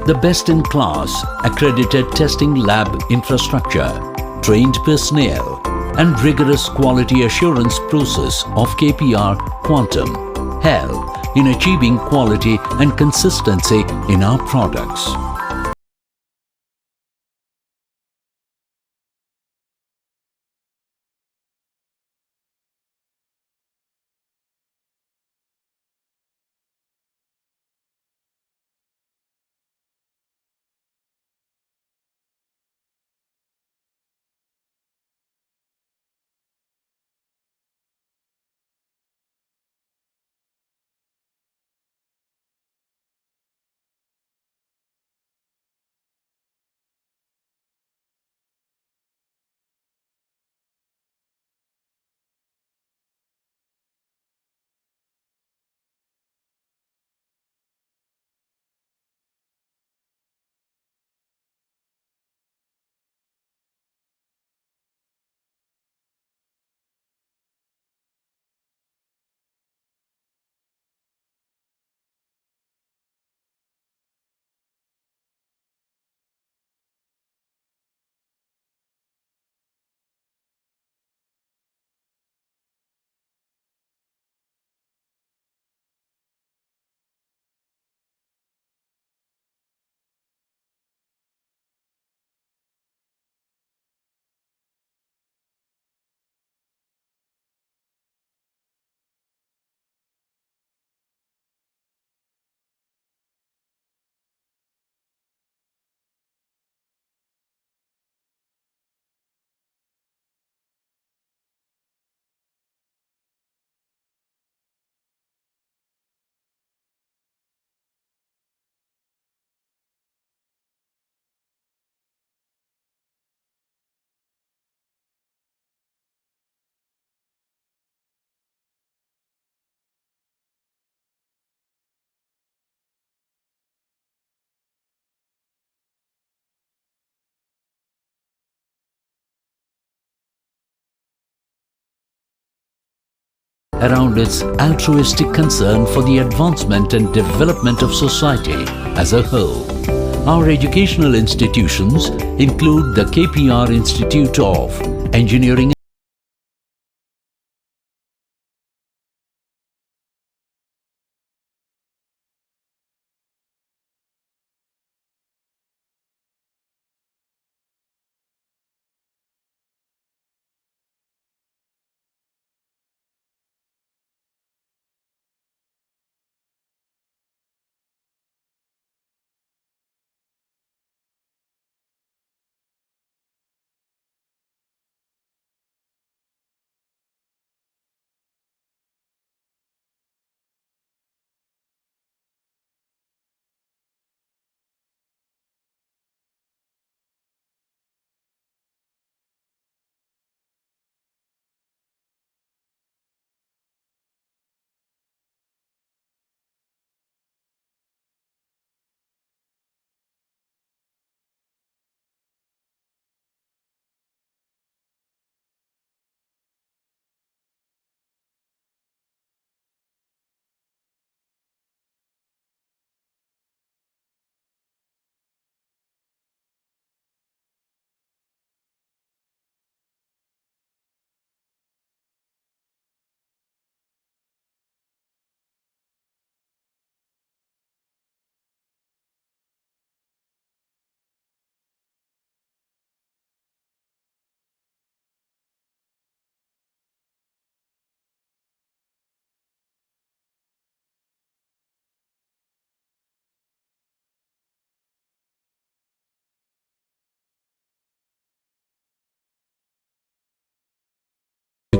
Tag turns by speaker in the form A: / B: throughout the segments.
A: the best-in-class accredited testing lab infrastructure, trained personnel, and rigorous quality assurance process of KPR Quantum help in achieving quality and consistency in our products. Around its altruistic concern for the advancement and development of society as a whole. Our educational institutions include the KPR Institute of Engineering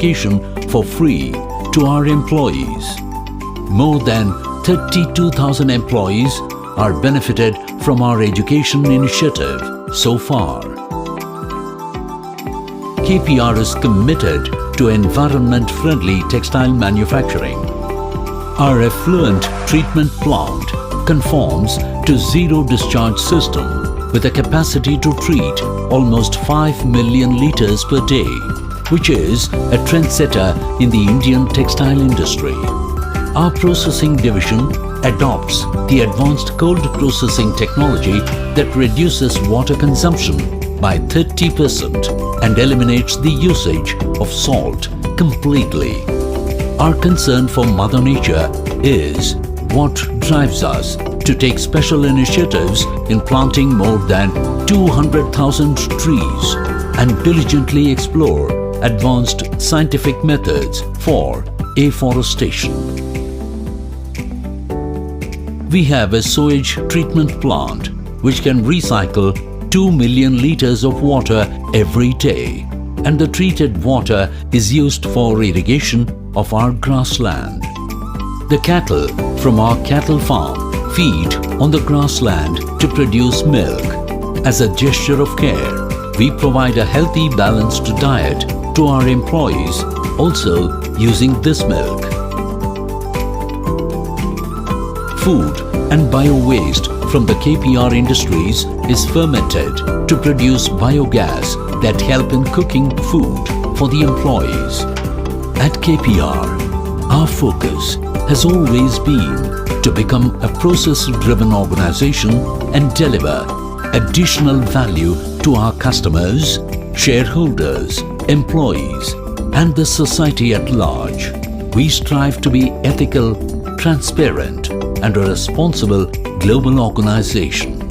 A: education for free to our employees. More than 32,000 employees are benefited from our education initiative so far. KPR is committed to environment-friendly textile manufacturing. Our effluent treatment plant conforms to zero discharge system with a capacity to treat almost 5 million litres per day, which is a trendsetter in the Indian textile industry. Our processing division adopts the advanced cold processing technology that reduces water consumption by 30% and eliminates the usage of salt completely. Our concern for Mother Nature is what drives us to take special initiatives in planting more than 200,000 trees and diligently explore advanced scientific methods for afforestation. We have a sewage treatment plant which can recycle 2 million liters of water every day, and the treated water is used for irrigation of our grassland. The cattle from our cattle farm feed on the grassland to produce milk. As a gesture of care, we provide a healthy, balanced diet to our employees, also using this milk. Food and bio-waste from the KPR industries is fermented to produce biogas that help in cooking food for the employees. At KPR, our focus has always been to become a process-driven organization and deliver additional value to our customers, shareholders, employees, and the society at large. We strive to be ethical, transparent, and a responsible global organization.